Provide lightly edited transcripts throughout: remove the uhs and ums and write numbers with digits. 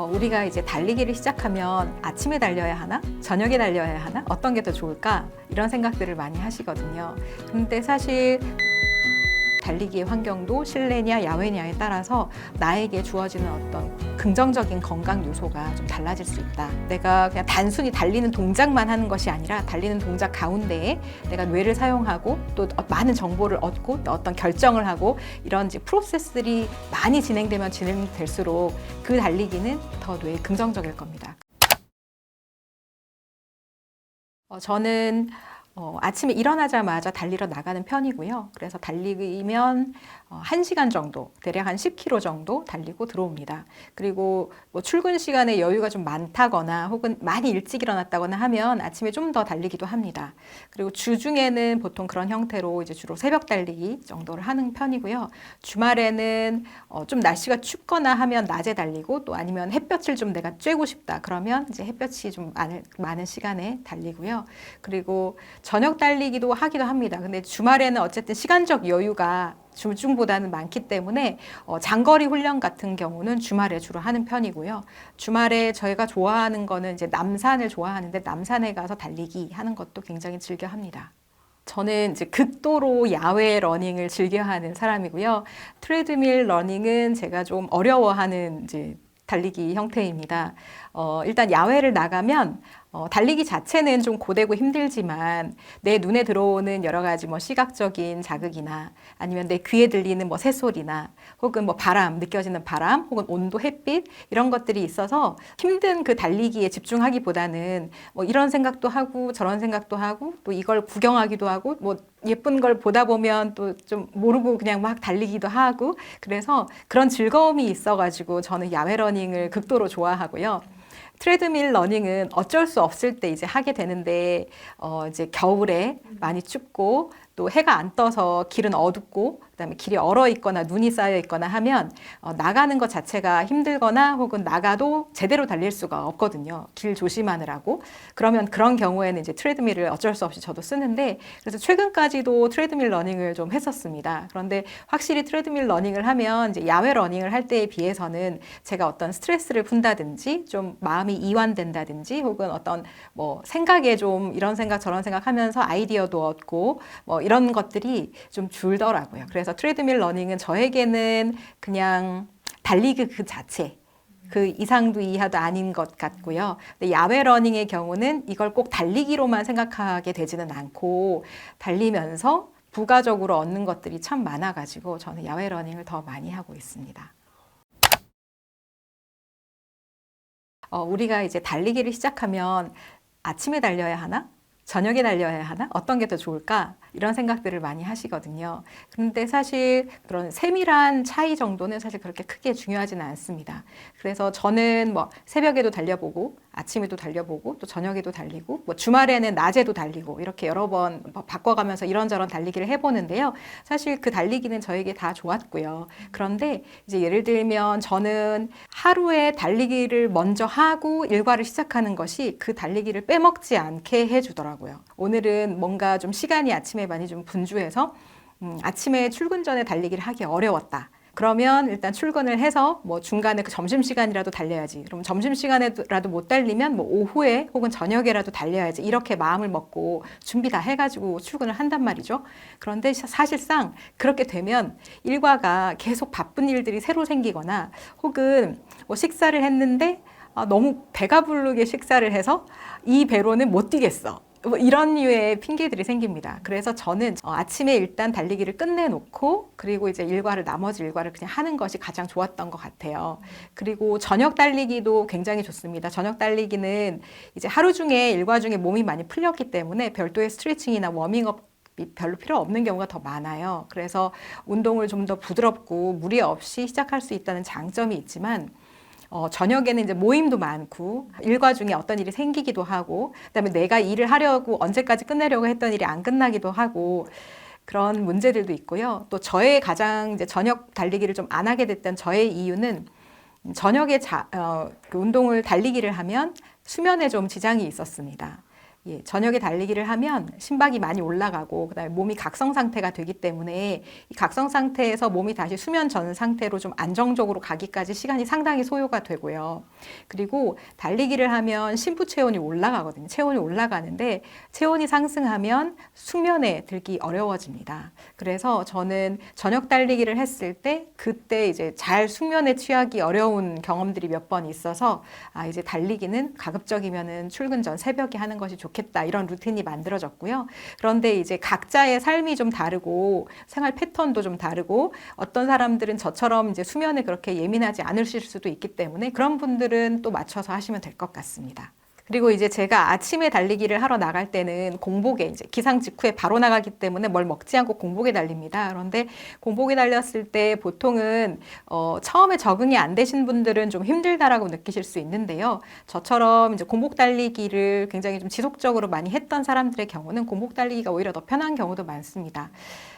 우리가 이제 달리기를 시작하면 아침에 달려야 하나? 저녁에 달려야 하나? 어떤 게 더 좋을까? 이런 생각들을 많이 하시거든요. 근데 사실 달리기의 환경도 실내냐 야외냐에 따라서 나에게 주어지는 어떤 긍정적인 건강 요소가 좀 달라질 수 있다. 내가 그냥 단순히 달리는 동작만 하는 것이 아니라 달리는 동작 가운데에 내가 뇌를 사용하고 또 많은 정보를 얻고 또 어떤 결정을 하고 이런 이제 프로세스들이 많이 진행되면 진행될수록 그 달리기는 더 뇌에 긍정적일 겁니다. 저는 아침에 일어나자마자 달리러 나가는 편이고요. 그래서 달리면 1시간 정도, 대략 한 10km 정도 달리고 들어옵니다. 그리고 뭐 출근 시간에 여유가 좀 많다거나 혹은 많이 일찍 일어났다거나 하면 아침에 좀 더 달리기도 합니다. 그리고 주중에는 보통 그런 형태로 이제 주로 새벽 달리기 정도를 하는 편이고요. 주말에는 좀 날씨가 춥거나 하면 낮에 달리고 또 아니면 햇볕을 좀 내가 쬐고 싶다. 그러면 이제 햇볕이 좀 많은 시간에 달리고요. 그리고 저녁 달리기도 하기도 합니다. 근데 주말에는 어쨌든 시간적 여유가 주중보다는 많기 때문에 장거리 훈련 같은 경우는 주말에 주로 하는 편이고요. 주말에 저희가 좋아하는 거는 이제 남산을 좋아하는데 남산에 가서 달리기 하는 것도 굉장히 즐겨 합니다. 저는 이제 극도로 야외 러닝을 즐겨하는 사람이고요. 트레드밀 러닝은 제가 좀 어려워하는 이제 달리기 형태입니다. 일단 야외를 나가면 달리기 자체는 좀 고되고 힘들지만 내 눈에 들어오는 여러 가지 뭐 시각적인 자극이나 아니면 내 귀에 들리는 뭐 새소리나 혹은 뭐 바람, 느껴지는 바람 혹은 온도, 햇빛 이런 것들이 있어서 힘든 그 달리기에 집중하기보다는 뭐 이런 생각도 하고 저런 생각도 하고 또 이걸 구경하기도 하고 뭐 예쁜 걸 보다 보면 또 좀 모르고 그냥 막 달리기도 하고 그래서 그런 즐거움이 있어가지고 저는 야외 러닝을 극도로 좋아하고요. 트레드밀 러닝은 어쩔 수 없을 때 이제 하게 되는데 이제 겨울에 많이 춥고 또 해가 안 떠서 길은 어둡고 그다음에 길이 얼어 있거나 눈이 쌓여 있거나 하면 나가는 것 자체가 힘들거나 혹은 나가도 제대로 달릴 수가 없거든요. 길 조심하느라고. 그러면 그런 경우에는 이제 트레드밀을 어쩔 수 없이 저도 쓰는데 그래서 최근까지도 트레드밀 러닝을 좀 했었습니다. 그런데 확실히 트레드밀 러닝을 하면 이제 야외 러닝을 할 때에 비해서는 제가 어떤 스트레스를 푼다든지 좀 마음이 이완된다든지 혹은 어떤 뭐 생각에 좀 이런 생각 저런 생각 하면서 아이디어도 얻고 뭐 이런 것들이 좀 줄더라고요. 그래서 트레드밀 러닝은 저에게는 그냥 달리기 그 자체, 그 이상도 이하도 아닌 것 같고요. 근데 야외 러닝의 경우는 이걸 꼭 달리기로만 생각하게 되지는 않고 달리면서 부가적으로 얻는 것들이 참 많아가지고 저는 야외 러닝을 더 많이 하고 있습니다. 우리가 이제 달리기를 시작하면 아침에 달려야 하나? 저녁에 달려야 하나? 어떤 게 더 좋을까? 이런 생각들을 많이 하시거든요. 그런데 사실 그런 세밀한 차이 정도는 사실 그렇게 크게 중요하지는 않습니다. 그래서 저는 뭐 새벽에도 달려보고 아침에도 달려보고 또 저녁에도 달리고 뭐 주말에는 낮에도 달리고 이렇게 여러 번 바꿔가면서 이런저런 달리기를 해보는데요. 사실 그 달리기는 저에게 다 좋았고요. 그런데 이제 예를 들면 저는 하루에 달리기를 먼저 하고 일과를 시작하는 것이 그 달리기를 빼먹지 않게 해주더라고요. 오늘은 뭔가 좀 시간이 아침에 많이 좀 분주해서 아침에 출근 전에 달리기를 하기 어려웠다. 그러면 일단 출근을 해서 뭐 중간에 그 점심시간이라도 달려야지. 그럼 점심시간에라도 못 달리면 뭐 오후에 혹은 저녁에라도 달려야지. 이렇게 마음을 먹고 준비 다 해가지고 출근을 한단 말이죠. 그런데 사실상 그렇게 되면 일과가 계속 바쁜 일들이 새로 생기거나 혹은 뭐 식사를 했는데 너무 배가 부르게 식사를 해서 이 배로는 못 뛰겠어. 뭐 이런 류의 핑계들이 생깁니다. 그래서 저는 아침에 일단 달리기를 끝내놓고 그리고 이제 나머지 일과를 그냥 하는 것이 가장 좋았던 것 같아요. 그리고 저녁 달리기도 굉장히 좋습니다. 저녁 달리기는 이제 하루 중에 일과 중에 몸이 많이 풀렸기 때문에 별도의 스트레칭이나 워밍업 별로 필요 없는 경우가 더 많아요. 그래서 운동을 좀 더 부드럽고 무리 없이 시작할 수 있다는 장점이 있지만 저녁에는 이제 모임도 많고 일과 중에 어떤 일이 생기기도 하고 그다음에 내가 일을 하려고 언제까지 끝내려고 했던 일이 안 끝나기도 하고 그런 문제들도 있고요. 또 저의 가장 이제 저녁 달리기를 좀 안 하게 됐던 저의 이유는 저녁에 그 운동을 달리기를 하면 수면에 좀 지장이 있었습니다. 예, 저녁에 달리기를 하면 심박이 많이 올라가고 그다음에 몸이 각성 상태가 되기 때문에 이 각성 상태에서 몸이 다시 수면 전 상태로 좀 안정적으로 가기까지 시간이 상당히 소요가 되고요. 그리고 달리기를 하면 심부 체온이 올라가거든요. 체온이 올라가는데 체온이 상승하면 숙면에 들기 어려워집니다. 그래서 저는 저녁 달리기를 했을 때 그때 이제 잘 숙면에 취하기 어려운 경험들이 몇 번 있어서 이제 달리기는 가급적이면은 출근 전 새벽에 하는 것이 좋겠다 이런 루틴이 만들어졌고요. 그런데 이제 각자의 삶이 좀 다르고 생활 패턴도 좀 다르고 어떤 사람들은 저처럼 이제 수면에 그렇게 예민하지 않으실 수도 있기 때문에 그런 분들은 또 맞춰서 하시면 될 것 같습니다. 그리고 이제 제가 아침에 달리기를 하러 나갈 때는 공복에 이제 기상 직후에 바로 나가기 때문에 뭘 먹지 않고 공복에 달립니다. 그런데 공복에 달렸을 때 보통은 처음에 적응이 안 되신 분들은 좀 힘들다라고 느끼실 수 있는데요. 저처럼 이제 공복 달리기를 굉장히 좀 지속적으로 많이 했던 사람들의 경우는 공복 달리기가 오히려 더 편한 경우도 많습니다.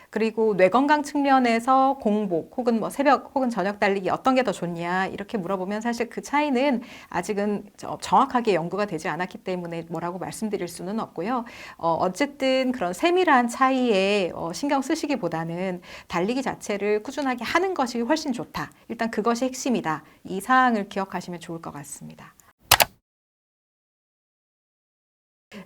그리고 뇌 건강 측면에서 공복 혹은 뭐 새벽 혹은 저녁 달리기 어떤 게 더 좋냐 이렇게 물어보면 사실 그 차이는 아직은 정확하게 연구가 되지 않았기 때문에 뭐라고 말씀드릴 수는 없고요. 어쨌든 그런 세밀한 차이에 신경 쓰시기보다는 달리기 자체를 꾸준하게 하는 것이 훨씬 좋다. 일단 그것이 핵심이다. 이 사항을 기억하시면 좋을 것 같습니다.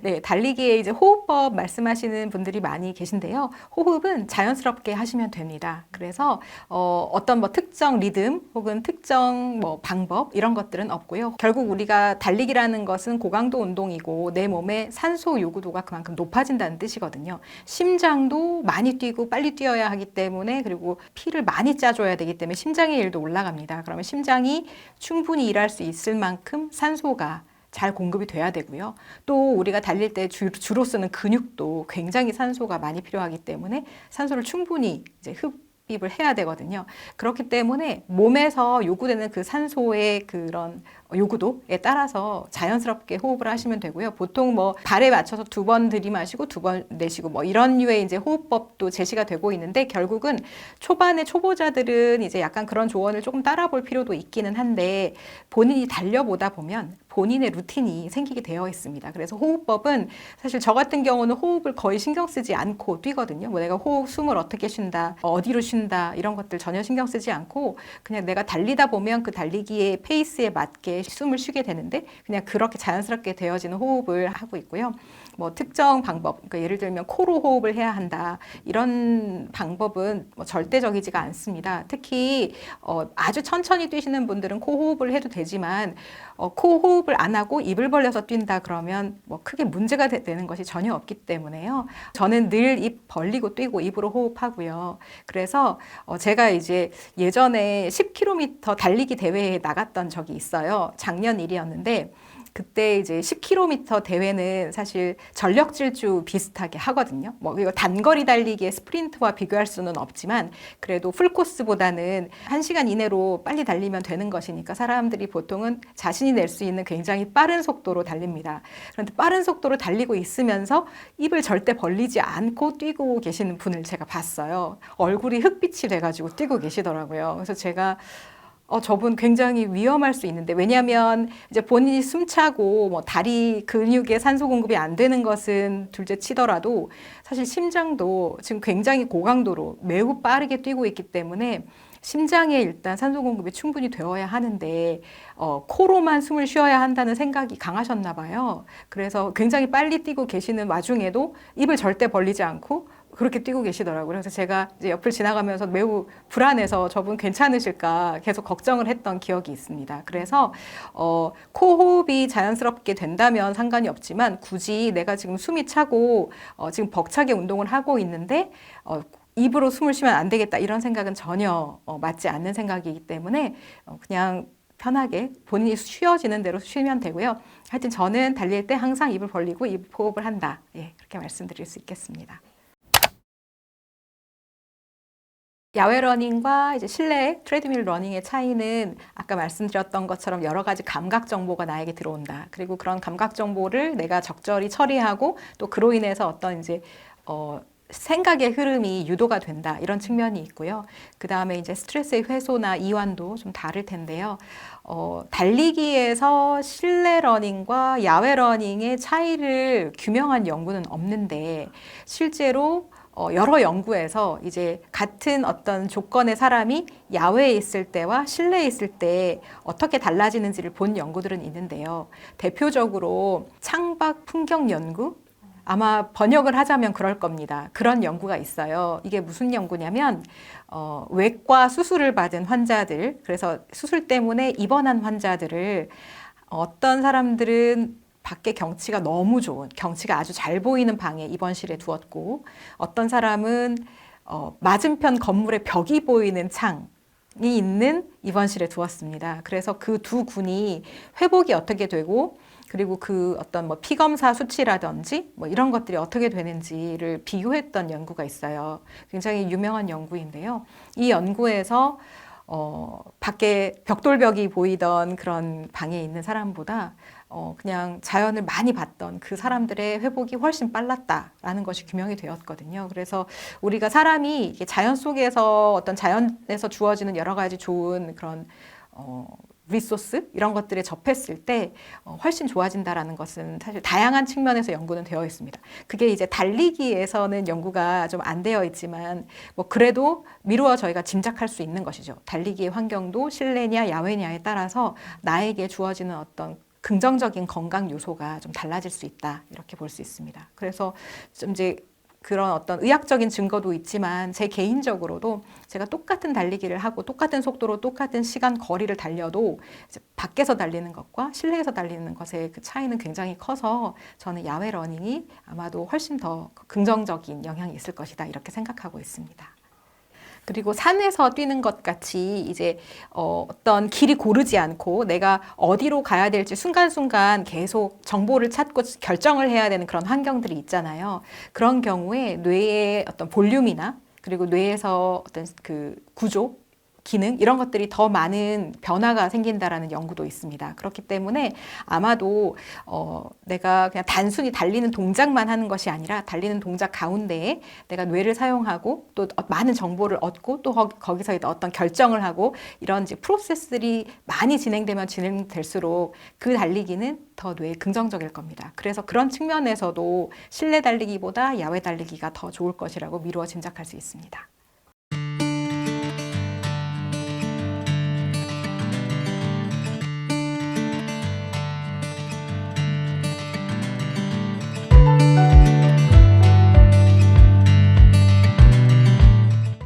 네, 달리기에 이제 호흡법 말씀하시는 분들이 많이 계신데요. 호흡은 자연스럽게 하시면 됩니다. 그래서 어떤 뭐 특정 리듬 혹은 특정 뭐 방법 이런 것들은 없고요. 결국 우리가 달리기라는 것은 고강도 운동이고 내 몸의 산소 요구도가 그만큼 높아진다는 뜻이거든요. 심장도 많이 뛰고 빨리 뛰어야 하기 때문에 그리고 피를 많이 짜줘야 되기 때문에 심장의 일도 올라갑니다. 그러면 심장이 충분히 일할 수 있을 만큼 산소가 잘 공급이 돼야 되고요. 또 우리가 달릴 때 주로 쓰는 근육도 굉장히 산소가 많이 필요하기 때문에 산소를 충분히 이제 흡입을 해야 되거든요. 그렇기 때문에 몸에서 요구되는 그 산소의 그런 요구도에 따라서 자연스럽게 호흡을 하시면 되고요. 보통 뭐 발에 맞춰서 2번 들이마시고 2번 내쉬고 뭐 이런 류의 이제 호흡법도 제시가 되고 있는데 결국은 초반에 초보자들은 이제 약간 그런 조언을 조금 따라 볼 필요도 있기는 한데 본인이 달려보다 보면 본인의 루틴이 생기게 되어 있습니다. 그래서 호흡법은 사실 저 같은 경우는 호흡을 거의 신경 쓰지 않고 뛰거든요. 뭐 내가 숨을 어떻게 쉰다, 어디로 쉰다 이런 것들 전혀 신경 쓰지 않고 그냥 내가 달리다 보면 그 달리기의 페이스에 맞게 숨을 쉬게 되는데 그냥 그렇게 자연스럽게 되어지는 호흡을 하고 있고요. 뭐 특정 방법, 그러니까 예를 들면 코로 호흡을 해야 한다 이런 방법은 뭐 절대적이지가 않습니다. 특히 아주 천천히 뛰시는 분들은 코 호흡을 해도 되지만 코 호흡을 안 하고 입을 벌려서 뛴다 그러면 뭐 크게 문제가 되는 것이 전혀 없기 때문에요. 저는 늘 입 벌리고 뛰고 입으로 호흡하고요. 그래서 제가 이제 예전에 10km 달리기 대회에 나갔던 적이 있어요. 작년 일이었는데 그때 이제 10km 대회는 사실 전력 질주 비슷하게 하거든요. 뭐 이거 단거리 달리기의 스프린트와 비교할 수는 없지만 그래도 풀코스보다는 1시간 이내로 빨리 달리면 되는 것이니까 사람들이 보통은 자신이 낼 수 있는 굉장히 빠른 속도로 달립니다. 그런데 빠른 속도로 달리고 있으면서 입을 절대 벌리지 않고 뛰고 계시는 분을 제가 봤어요. 얼굴이 흑빛이 돼가지고 뛰고 계시더라고요. 그래서 제가 저분 굉장히 위험할 수 있는데 왜냐하면 이제 본인이 숨차고 뭐 다리 근육에 산소 공급이 안 되는 것은 둘째 치더라도 사실 심장도 지금 굉장히 고강도로 매우 빠르게 뛰고 있기 때문에 심장에 일단 산소 공급이 충분히 되어야 하는데 코로만 숨을 쉬어야 한다는 생각이 강하셨나 봐요. 그래서 굉장히 빨리 뛰고 계시는 와중에도 입을 절대 벌리지 않고 그렇게 뛰고 계시더라고요. 그래서 제가 이제 옆을 지나가면서 매우 불안해서 저분 괜찮으실까 계속 걱정을 했던 기억이 있습니다. 그래서 코 호흡이 자연스럽게 된다면 상관이 없지만 굳이 내가 지금 숨이 차고 지금 벅차게 운동을 하고 있는데 입으로 숨을 쉬면 안 되겠다 이런 생각은 전혀 맞지 않는 생각이기 때문에 그냥 편하게 본인이 쉬어지는 대로 쉬면 되고요. 하여튼 저는 달릴 때 항상 입을 벌리고 입 호흡을 한다. 예, 그렇게 말씀드릴 수 있겠습니다. 야외 러닝과 이제 실내 트레드밀 러닝의 차이는 아까 말씀드렸던 것처럼 여러 가지 감각 정보가 나에게 들어온다. 그리고 그런 감각 정보를 내가 적절히 처리하고 또 그로 인해서 어떤 이제 생각의 흐름이 유도가 된다. 이런 측면이 있고요. 그 다음에 이제 스트레스의 해소나 이완도 좀 다를 텐데요. 달리기에서 실내 러닝과 야외 러닝의 차이를 규명한 연구는 없는데 실제로 여러 연구에서 이제 같은 어떤 조건의 사람이 야외에 있을 때와 실내에 있을 때 어떻게 달라지는지를 본 연구들은 있는데요. 대표적으로 창밖 풍경 연구? 아마 번역을 하자면 그럴 겁니다. 그런 연구가 있어요. 이게 무슨 연구냐면 외과 수술을 받은 환자들, 그래서 수술 때문에 입원한 환자들을 어떤 사람들은 밖에 경치가 너무 좋은, 경치가 아주 잘 보이는 방에 입원실에 두었고 어떤 사람은 맞은편 건물의 벽이 보이는 창이 있는 입원실에 두었습니다. 그래서 그 두 군이 회복이 어떻게 되고 그리고 그 어떤 뭐 피검사 수치라든지 뭐 이런 것들이 어떻게 되는지를 비교했던 연구가 있어요. 굉장히 유명한 연구인데요. 이 연구에서 밖에 벽돌벽이 보이던 그런 방에 있는 사람보다 그냥 자연을 많이 봤던 그 사람들의 회복이 훨씬 빨랐다라는 것이 규명이 되었거든요. 그래서 우리가 사람이 이게 자연 속에서 어떤 자연에서 주어지는 여러 가지 좋은 그런 리소스 이런 것들에 접했을 때 훨씬 좋아진다라는 것은 사실 다양한 측면에서 연구는 되어 있습니다. 그게 이제 달리기에서는 연구가 좀 안 되어 있지만 뭐 그래도 미루어 저희가 짐작할 수 있는 것이죠. 달리기의 환경도 실내냐 야외냐에 따라서 나에게 주어지는 어떤 긍정적인 건강 요소가 좀 달라질 수 있다 이렇게 볼 수 있습니다. 그래서 좀 이제 그런 어떤 의학적인 증거도 있지만 제 개인적으로도 제가 똑같은 달리기를 하고 똑같은 속도로 똑같은 시간 거리를 달려도 이제 밖에서 달리는 것과 실내에서 달리는 것의 그 차이는 굉장히 커서 저는 야외 러닝이 아마도 훨씬 더 긍정적인 영향이 있을 것이다 이렇게 생각하고 있습니다. 그리고 산에서 뛰는 것 같이 이제 어떤 길이 고르지 않고 내가 어디로 가야 될지 순간순간 계속 정보를 찾고 결정을 해야 되는 그런 환경들이 있잖아요. 그런 경우에 뇌의 어떤 볼륨이나 그리고 뇌에서 어떤 그 구조, 기능 이런 것들이 더 많은 변화가 생긴다라는 연구도 있습니다. 그렇기 때문에 아마도 내가 그냥 단순히 달리는 동작만 하는 것이 아니라 달리는 동작 가운데에 내가 뇌를 사용하고 또 많은 정보를 얻고 또 거기서 어떤 결정을 하고 이런 이제 프로세스들이 많이 진행되면 진행될수록 그 달리기는 더 뇌에 긍정적일 겁니다. 그래서 그런 측면에서도 실내 달리기보다 야외 달리기가 더 좋을 것이라고 미루어 짐작할 수 있습니다.